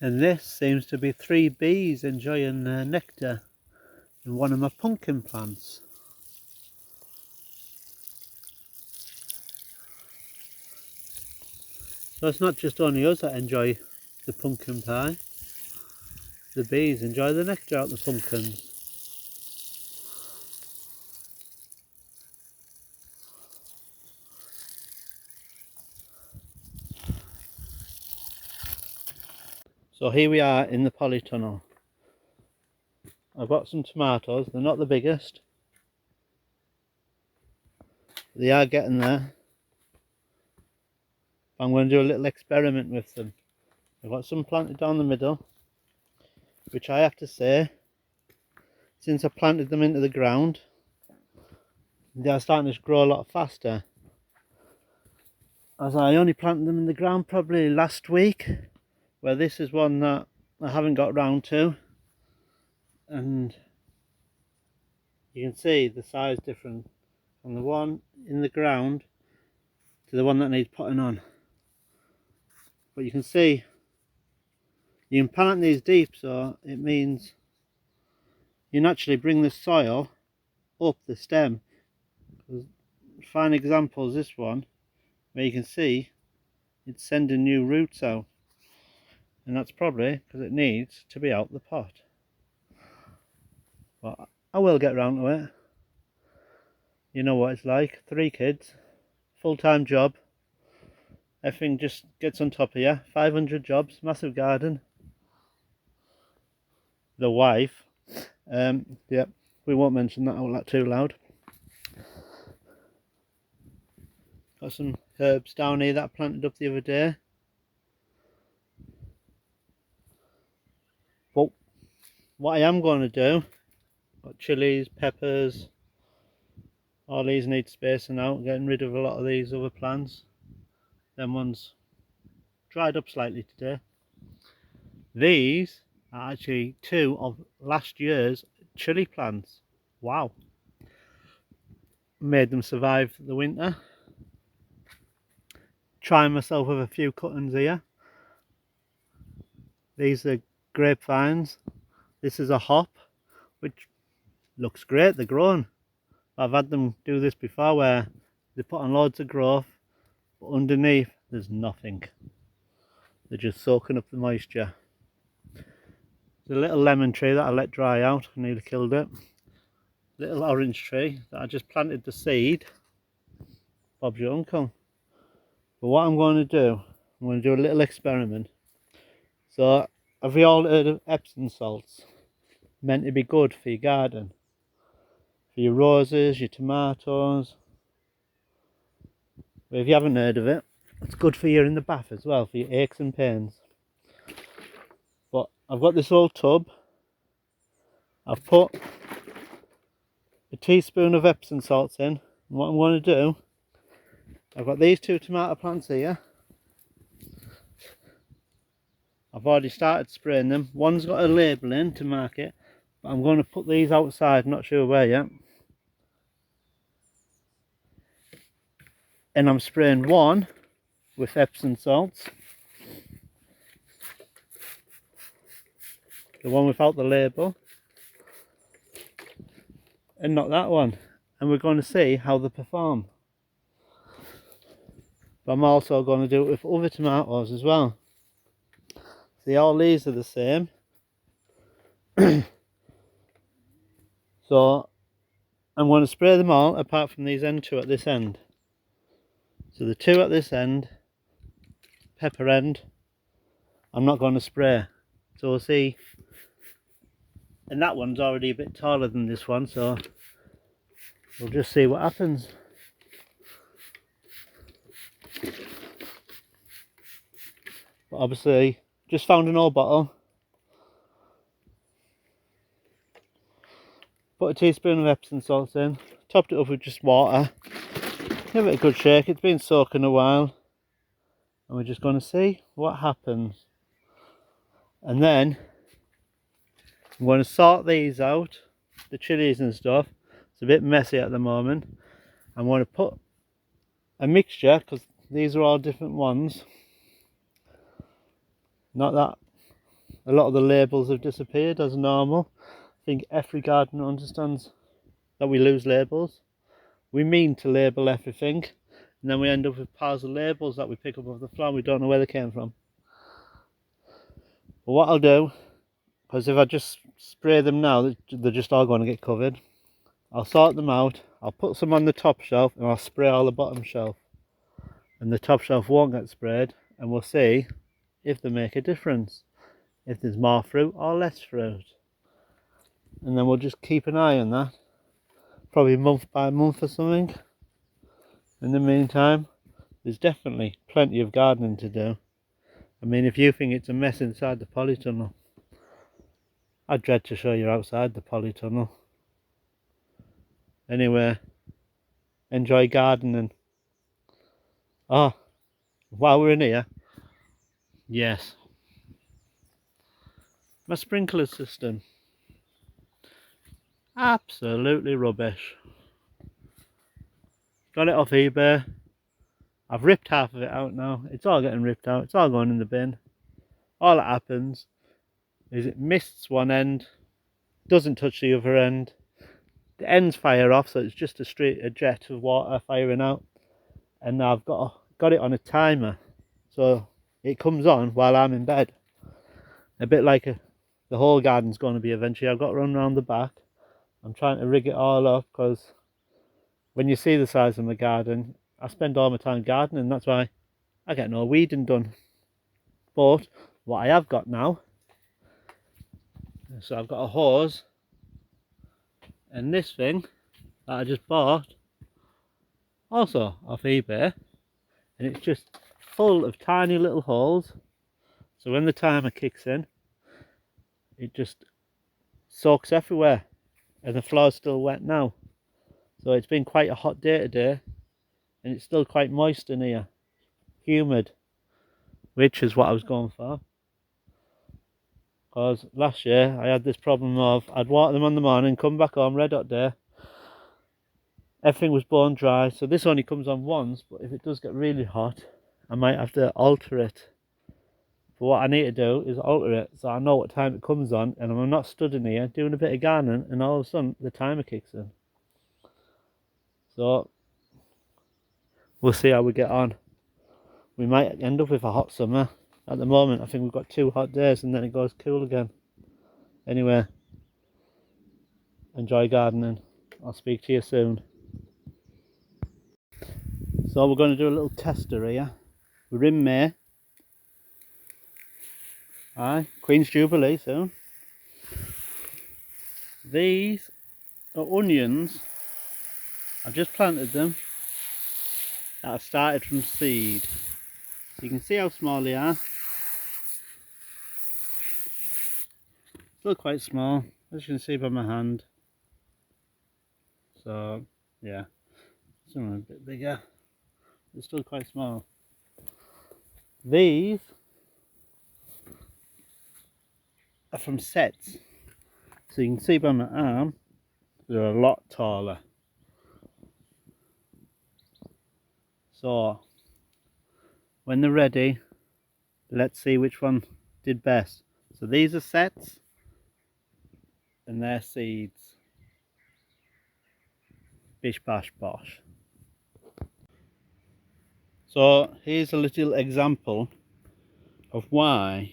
And this seems to be 3 bees enjoying nectar in one of my pumpkin plants. So it's not just only us that enjoy the pumpkin pie. The bees enjoy the nectar out of the pumpkins. So here we are in the polytunnel. I've got some tomatoes. They're not the biggest. They are getting there. I'm going to do a little experiment with them. I've got some planted down the middle, which I have to say, since I planted them into the ground, they are starting to grow a lot faster. As I only planted them in the ground probably last week, where this is one that I haven't got round to, and you can see the size difference from the one in the ground to the one that needs putting on. But you can see you can plant these deep, so it means you naturally bring the soil up the stem. Fine example is this one, where you can see it's sending new roots out, and that's probably because it needs to be out the pot. But I will get round to it. You know what it's like, 3 kids, full-time job, everything just gets on top of you, 500 jobs, massive garden. The wife, yeah, we won't mention that out too loud. Got some herbs down here that I planted up the other day. But what I am going to do, got chilies, peppers, all these need spacing out, getting rid of a lot of these other plants. Them ones dried up slightly today. These are actually 2 of last year's chili plants. Wow. Made them survive the winter. Trying myself with a few cuttings here. These are grapevines. This is a hop, which looks great, they're growing. I've had them do this before where they put on loads of growth, but underneath there's nothing. They're just soaking up the moisture. There's a little lemon tree that I let dry out, I nearly killed it. Little orange tree that I just planted the seed. Bob's your uncle. But what I'm going to do, I'm going to do a little experiment. So, have you all heard of Epsom salts? Meant to be good for your garden. For your roses, your tomatoes. But if you haven't heard of it, it's good for you in the bath as well, for your aches and pains. But I've got this old tub. I've put a teaspoon of Epsom salts in. And what I'm going to do, I've got these 2 tomato plants here. I've already started spraying them. One's got a label in to mark it, but I'm going to put these outside, not sure where yet. And I'm spraying one with Epsom salts. The one without the label. And not that one. And we're going to see how they perform. But I'm also going to do it with other tomatoes as well. See, all these are the same. So I'm going to spray them all apart from these end 2 at this end. So the 2 at this end, pepper end, I'm not going to spray. So we'll see. And that one's already a bit taller than this one, so we'll just see what happens. But obviously, just found an old bottle. Put a teaspoon of Epsom salts in, topped it up with just water. Give it a good shake, it's been soaking a while. And we're just going to see what happens. And then, I'm going to sort these out, the chilies and stuff. It's a bit messy at the moment. I'm going to put a mixture, because these are all different ones. Not that a lot of the labels have disappeared as normal. I think every gardener understands that we lose labels. We mean to label everything, and then we end up with piles of labels that we pick up off the floor and we don't know where they came from. But what I'll do, because if I just spray them now, they're just all going to get covered. I'll sort them out, I'll put some on the top shelf and I'll spray all the bottom shelf. And the top shelf won't get sprayed, and we'll see if they make a difference. If there's more fruit or less fruit. And then we'll just keep an eye on that. Probably month by month or something. In the meantime, there's definitely plenty of gardening to do. I mean, if you think it's a mess inside the polytunnel, I dread to show you outside the polytunnel. Anyway, enjoy gardening. Oh, while we're in here, yes, my sprinkler system, absolutely rubbish. Got it off eBay. I've ripped half of it out now. It's all getting ripped out. It's all going in the bin. All that happens is it mists one end, doesn't touch the other end. The ends fire off, so it's just a jet of water firing out. And now I've got it on a timer, so it comes on while I'm in bed. A bit like the whole garden's going to be eventually. I've got to run around the back. I'm trying to rig it all up, because when you see the size of my garden, I spend all my time gardening. That's why I get no weeding done. But what I have got now, so I've got a hose and this thing that I just bought, also off eBay, and it's just full of tiny little holes. So when the timer kicks in, it just soaks everywhere, and the floor's still wet now. So it's been quite a hot day today, and it's still quite moist in here, humid, which is what I was going for. Because last year I had this problem of I'd water them on the morning, come back home, red hot day, everything was bone dry. So this only comes on once, but if it does get really hot, I might have to alter it. But what I need to do is alter it so I know what time it comes on, and I'm not stood in here doing a bit of gardening and all of a sudden the timer kicks in. So we'll see how we get on. We might end up with a hot summer. At the moment I think we've got 2 hot days and then it goes cool again. Anyway, enjoy gardening. I'll speak to you soon. So we're going to do a little tester here. We're in May. Aye, Queen's Jubilee soon. These are onions. I've just planted them. That have started from seed. You can see how small they are. Still quite small, as you can see by my hand. So yeah, some are a bit bigger. They're still quite small. These are from sets. So you can see by my arm, they're a lot taller. So when they're ready, let's see which one did best. So these are sets and they're seeds. Bish bash bosh. So here's a little example of why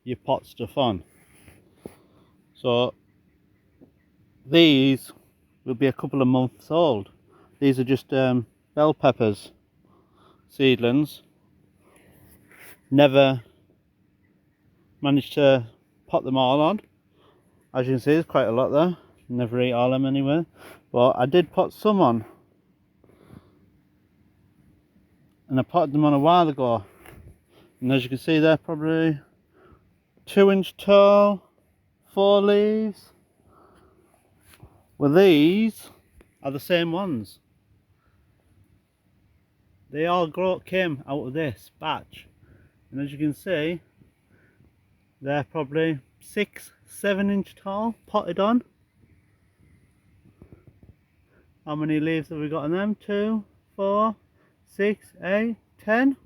you pot stuff on. So these will be a couple of months old. These are just bell peppers seedlings. Never managed to pot them all on. As you can see, there's quite a lot there. Never eat all of them anyway, but I did pot some on, and I potted them on a while ago, and as you can see they're probably 2 inch tall, 4 leaves. Well, these are the same ones. They all came out of this batch, and as you can see they're probably 6, 7 inch tall, potted on. How many leaves have we got on them? 2, 4, 6, 8, 10.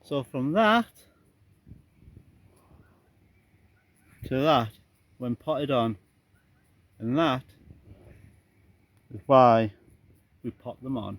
So from that to that when potted on, and that is why we pot them on.